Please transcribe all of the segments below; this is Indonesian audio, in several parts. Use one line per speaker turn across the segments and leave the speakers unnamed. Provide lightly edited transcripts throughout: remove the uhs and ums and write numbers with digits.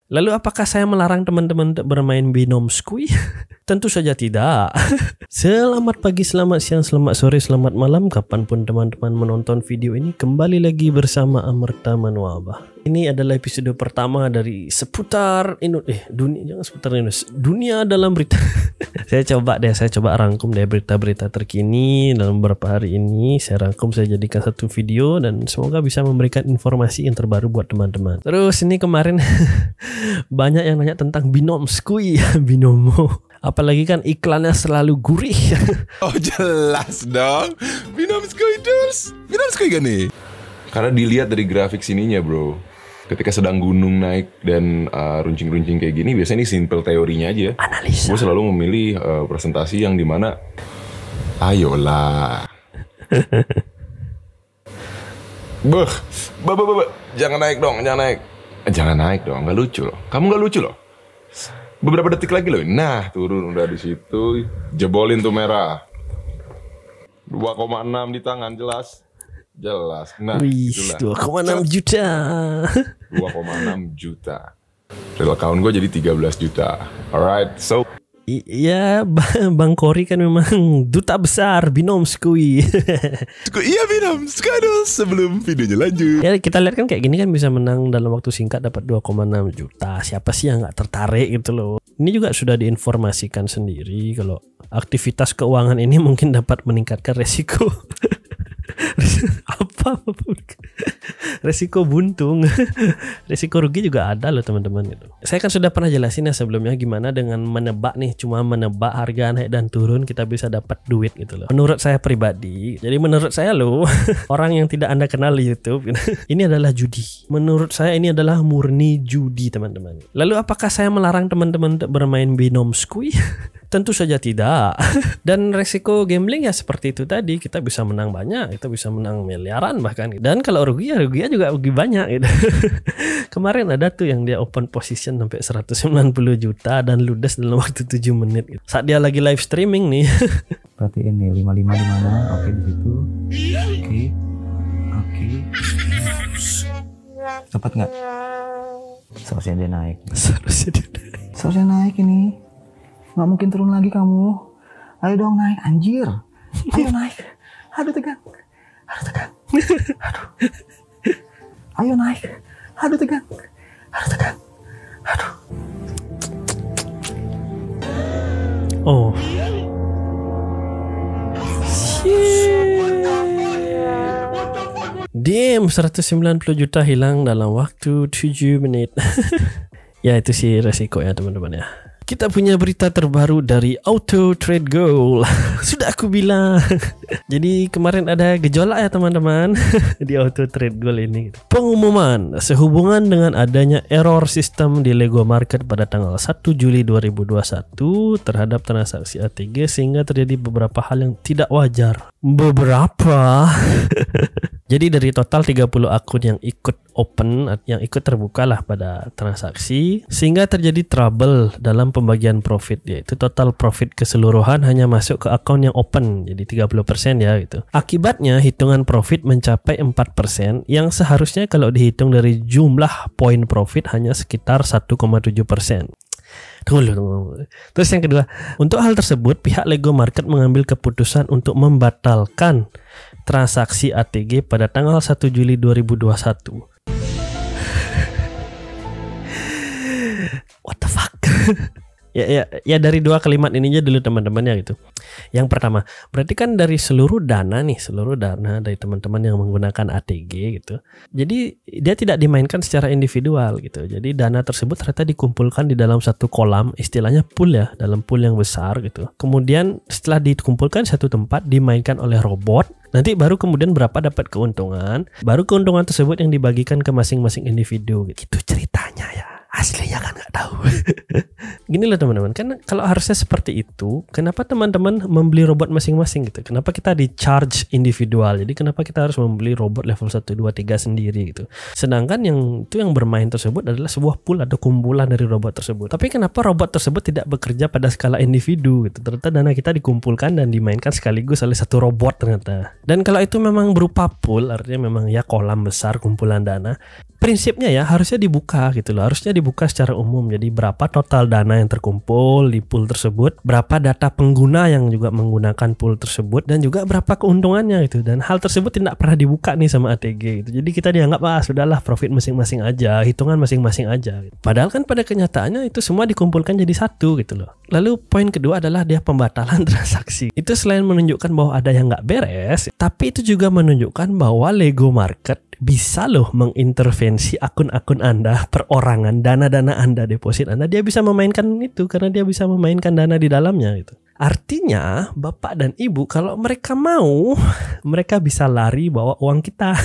Lalu apakah saya melarang teman-teman untuk bermain binom skui? Tentu saja tidak. Selamat pagi, selamat siang, selamat sore, selamat malam. Kapanpun teman-teman menonton video ini, kembali lagi bersama Amerta Manuabah. Ini adalah episode pertama dari seputar dunia dalam berita. Saya coba rangkum deh berita-berita terkini dalam beberapa hari ini. Saya rangkum, saya jadikan satu video dan semoga bisa memberikan informasi yang terbaru buat teman-teman. Terus ini kemarin banyak yang nanya tentang binom skui, binomo. Apalagi kan iklannya selalu gurih.
Oh jelas dong, binom skui terus. Binom skui kan nih? Karena dilihat dari grafik sininya bro, ketika sedang gunung naik dan runcing-runcing kayak gini, biasanya ini simple teorinya aja.
Analisa.
Gue selalu memilih presentasi yang dimana, ayolah. Jangan naik dong, jangan naik dong, nggak lucu loh. Kamu nggak lucu loh. Beberapa detik lagi loh. Nah, turun udah di situ, jebolin tuh merah. 2,6 di tangan jelas. Nah,
wih, 2,6 juta.
2,6 juta. Real account gue jadi 13 juta. Alright, so
iya, Bang Kori kan memang duta besar binom skui.
Iya binom skadul. Sebelum videonya lanjut,
Ya kita lihat kan kayak gini kan bisa menang dalam waktu singkat dapat 2,6 juta. Siapa sih yang nggak tertarik gitu loh. Ini juga sudah diinformasikan sendiri kalau aktivitas keuangan ini mungkin dapat meningkatkan resiko. Resiko buntung. Resiko rugi juga ada loh teman-teman gitu. Saya kan sudah pernah jelasin ya sebelumnya gimana dengan menebak nih, cuma menebak harga naik dan turun kita bisa dapat duit gitu loh. Menurut saya pribadi, jadi menurut saya loh, orang yang tidak Anda kenal di YouTube ini adalah judi. Menurut saya ini adalah murni judi teman-teman. Lalu apakah saya melarang teman-teman untuk bermain binom skui? Tentu saja tidak. Dan resiko gambling ya seperti itu tadi, kita bisa menang banyak, kita bisa menang miliaran bahkan. Dan kalau rugi ya ruginya juga rugi banyak gitu. Kemarin ada tuh yang dia open position sampai 190 juta dan ludes dalam waktu 7 menit gitu. Saat dia lagi live streaming nih.
Berarti ini 55 di mana? Oke, di situ. Oke. Cepat nggak? Seharusnya dia naik. Seharusnya naik ini. Nggak mungkin turun lagi kamu. Ayo dong naik, anjir. Ayo naik. Aduh tegang. Aduh. Ayo naik. Aduh tegang. Aduh.
Oh. Damn, 190 juta hilang dalam waktu 7 menit. Ya itu sih resiko ya teman-teman ya. Kita punya berita terbaru dari Auto Trade Goal. Sudah aku bilang. Jadi kemarin ada gejolak ya teman-teman di Auto Trade Goal ini. Pengumuman sehubungan dengan adanya error sistem di Lego Market pada tanggal 1 Juli 2021 terhadap transaksi ATG sehingga terjadi beberapa hal yang tidak wajar. Beberapa. Jadi dari total 30 akun yang ikut open, yang ikut terbuka lah pada transaksi, sehingga terjadi trouble dalam pembagian profit, yaitu total profit keseluruhan hanya masuk ke akun yang open, jadi 30% ya gitu. Akibatnya hitungan profit mencapai 4% yang seharusnya kalau dihitung dari jumlah poin profit hanya sekitar 1,7%. Tunggu. Terus yang kedua, untuk hal tersebut pihak Lego Market mengambil keputusan untuk membatalkan transaksi ATG pada tanggal 1 Juli 2021. What the fuck? Ya dari dua kalimat ini aja dulu teman-teman ya gitu. Yang pertama, berarti kan dari seluruh dana dari teman-teman yang menggunakan ATG gitu. Jadi dia tidak dimainkan secara individual gitu. Jadi dana tersebut ternyata dikumpulkan di dalam satu kolam, istilahnya pool ya, dalam pool yang besar gitu. Kemudian setelah dikumpulkan satu tempat dimainkan oleh robot. Nanti baru kemudian berapa dapat keuntungan, baru keuntungan tersebut yang dibagikan ke masing-masing individu gitu ceritanya ya. Aslinya kan nggak tahu. Gini loh teman-teman, kan kalau harusnya seperti itu, kenapa teman-teman membeli robot masing-masing gitu? Kenapa kita di charge individual? Jadi kenapa kita harus membeli robot level 1, 2, 3 sendiri gitu? Sedangkan yang bermain tersebut adalah sebuah pool atau kumpulan dari robot tersebut. Tapi kenapa robot tersebut tidak bekerja pada skala individu gitu? Ternyata dana kita dikumpulkan dan dimainkan sekaligus oleh satu robot ternyata. Dan kalau itu memang berupa pool, artinya memang ya kolam besar kumpulan dana, prinsipnya ya harusnya dibuka gitu loh. Harusnya dibuka secara umum. Jadi berapa total dana yang terkumpul di pool tersebut, berapa data pengguna yang juga menggunakan pool tersebut, dan juga berapa keuntungannya gitu. Dan hal tersebut tidak pernah dibuka nih sama ATG gitu. Jadi kita dianggap sudahlah profit masing-masing aja, hitungan masing-masing aja gitu. Padahal kan pada kenyataannya itu semua dikumpulkan jadi satu gitu loh. Lalu poin kedua adalah dia pembatalan transaksi. Itu selain menunjukkan bahwa ada yang nggak beres, tapi itu juga menunjukkan bahwa Lego Market bisa loh mengintervensi akun-akun Anda, perorangan, dana-dana Anda, deposit Anda. Dia bisa memainkan itu karena dia bisa memainkan dana di dalamnya gitu. Artinya bapak dan ibu kalau mereka mau, mereka bisa lari bawa uang kita.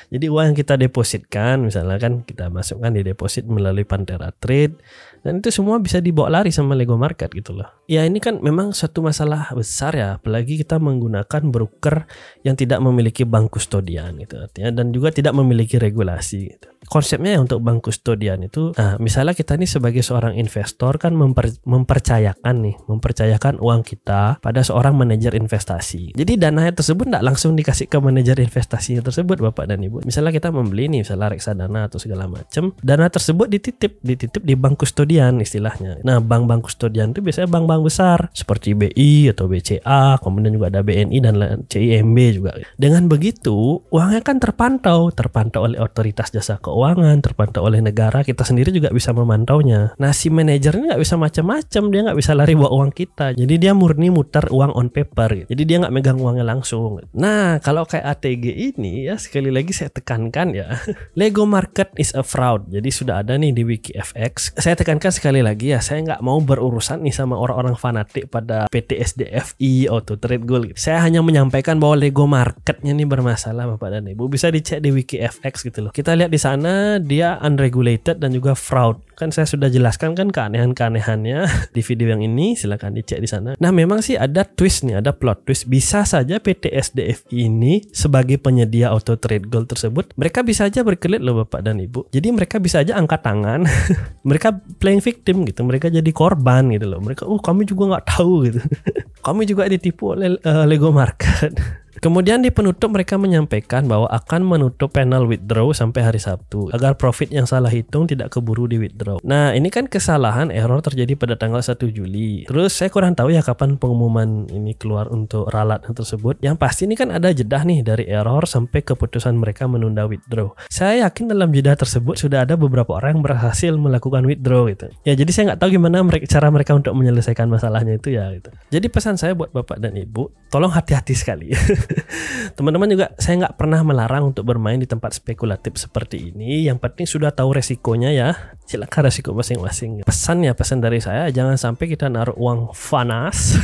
Jadi uang yang kita depositkan, misalnya kan kita masukkan di deposit melalui Pantera Trade, dan itu semua bisa dibawa lari sama Lego Market gitu loh. Ya ini kan memang satu masalah besar ya, apalagi kita menggunakan broker yang tidak memiliki bank kustodian gitu artinya, dan juga tidak memiliki regulasi gitu. Konsepnya ya untuk bank kustodian itu, misalnya kita nih sebagai seorang investor kan mempercayakan uang kita pada seorang manajer investasi. Jadi dana tersebut tidak langsung dikasih ke manajer investasinya tersebut bapak dan ibu. Misalnya kita membeli nih, misalnya reksadana atau segala macam, dana tersebut dititip di bank kustodian istilahnya. Nah bank-bank kustodian itu biasanya bank-bank besar seperti BI atau BCA, kemudian juga ada BNI dan CIMB juga. Dengan begitu uangnya kan terpantau oleh otoritas jasa keuangan, terpantau oleh negara, kita sendiri juga bisa memantaunya. Nah si manajernya nggak bisa macam-macam, dia nggak bisa lari bawa uang kita. Jadi dia murni mutar uang on paper gitu. Jadi dia nggak megang uangnya langsung. Nah kalau kayak ATG ini ya sekali lagi saya tekankan ya, Lego Market is a fraud. Jadi sudah ada nih di WikiFX. Saya tekankan sekali lagi ya, saya nggak mau berurusan nih sama orang-orang fanatik pada PT SDFI, Auto Trade Gold gitu. Saya hanya menyampaikan bahwa Lego Marketnya nih bermasalah bapak dan ibu. Bisa dicek di WikiFX gitu loh. Kita lihat di sana dia unregulated dan juga fraud. Kan saya sudah jelaskan kan keanehan-keanehannya di video yang ini, silakan dicek di sana. Nah memang sih ada twist nih, ada plot twist. Bisa saja PT SDFI ini sebagai penyedia Auto Trade Gold tersebut, mereka bisa aja berkelit loh bapak dan ibu. Jadi mereka bisa aja angkat tangan, mereka playing victim gitu, mereka jadi korban gitu loh. Mereka, kami juga nggak tahu gitu, kami juga ditipu oleh Lego Market. Kemudian di penutup mereka menyampaikan bahwa akan menutup panel withdraw sampai hari Sabtu agar profit yang salah hitung tidak keburu di withdraw. Nah ini kan kesalahan error terjadi pada tanggal 1 Juli. Terus saya kurang tahu ya kapan pengumuman ini keluar untuk ralat tersebut. Yang pasti ini kan ada jeda nih dari error sampai keputusan mereka menunda withdraw. Saya yakin dalam jeda tersebut sudah ada beberapa orang yang berhasil melakukan withdraw gitu. Ya jadi saya nggak tahu gimana cara mereka untuk menyelesaikan masalahnya itu ya gitu. Jadi pesan saya buat bapak dan ibu, tolong hati-hati sekali. Teman-teman juga, saya nggak pernah melarang untuk bermain di tempat spekulatif seperti ini. Yang penting sudah tahu resikonya ya, silakan resiko masing-masing. Pesan dari saya, jangan sampai kita naruh uang panas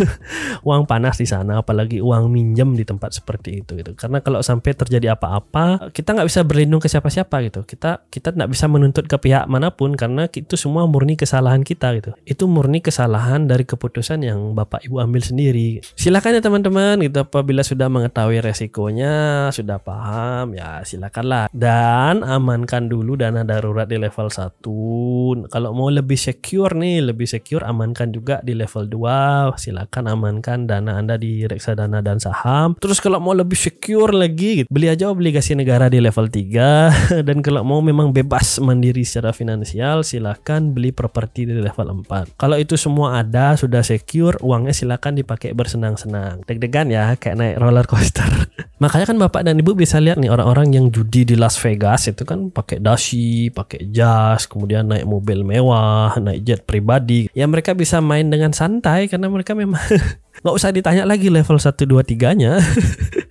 uang panas di sana, apalagi uang minjem di tempat seperti itu gitu. Karena kalau sampai terjadi apa-apa, kita nggak bisa berlindung ke siapa-siapa gitu. Kita nggak bisa menuntut ke pihak manapun karena itu semua murni kesalahan kita gitu. Itu murni kesalahan dari keputusan yang bapak ibu ambil sendiri. Silakan ya teman-teman gitu, apabila sudah mengetahui resikonya, sudah paham ya silakanlah, dan amankan dulu dana darurat di level 1. Kalau mau lebih secure amankan juga di level 2. Silakan amankan dana Anda di reksadana dan saham. Terus kalau mau lebih secure lagi gitu, beli aja obligasi negara di level 3. Dan kalau mau memang bebas mandiri secara finansial, silakan beli properti di level 4. Kalau itu semua ada, sudah secure, uangnya silakan dipakai bersenang-senang. Deg-degan ya, kayak naik roller coaster. Makanya kan bapak dan ibu bisa lihat nih orang-orang yang judi di Las Vegas itu kan pakai dasi, pakai jas, kemudian naik mobil mewah, naik jet pribadi. Ya mereka bisa main dengan santai karena mereka memang Nggak usah ditanya lagi level 1, 2, 3-nya.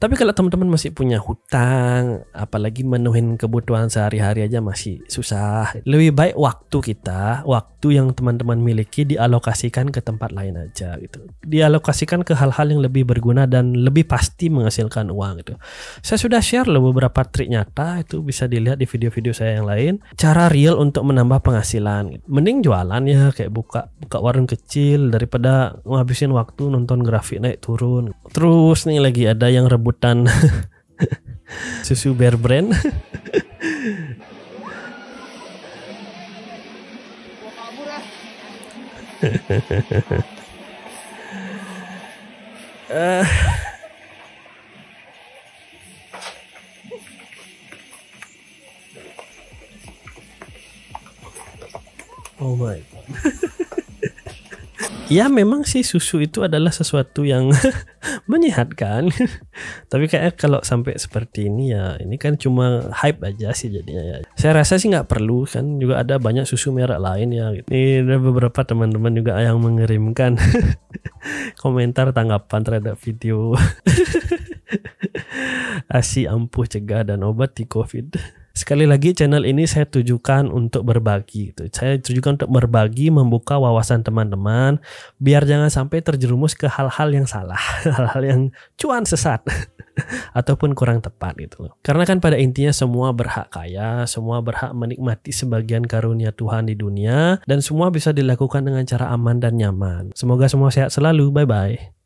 Tapi kalau teman-teman masih punya hutang, apalagi menuhin kebutuhan sehari-hari aja masih susah. Lebih baik waktu yang teman-teman miliki dialokasikan ke tempat lain aja gitu. Dialokasikan ke hal-hal yang lebih berguna dan lebih pasti menghasilkan uang gitu. Saya sudah share loh beberapa trik nyata, itu bisa dilihat di video-video saya yang lain. Cara real untuk menambah penghasilan. Mending jualan ya, kayak buka warung kecil daripada ngabisin waktu nonton grafik naik turun. Terus nih lagi ada yang rebutan susu Bear Brand. Oh my god. Ya memang sih susu itu adalah sesuatu yang menyehatkan. Tapi kayaknya kalau sampai seperti ini ya ini kan cuma hype aja sih jadinya ya. Saya rasa sih nggak perlu, kan juga ada banyak susu merek lain ya. Ini ada beberapa teman-teman juga yang mengirimkan komentar tanggapan terhadap video ASI ampuh cegah dan obati COVID. Sekali lagi channel ini saya tujukan untuk berbagi gitu. Saya tujukan untuk berbagi, membuka wawasan teman-teman biar jangan sampai terjerumus ke hal-hal yang salah, hal-hal yang cuan sesat ataupun kurang tepat gitu loh. Karena kan pada intinya semua berhak kaya, semua berhak menikmati sebagian karunia Tuhan di dunia, dan semua bisa dilakukan dengan cara aman dan nyaman. Semoga semua sehat selalu. Bye bye.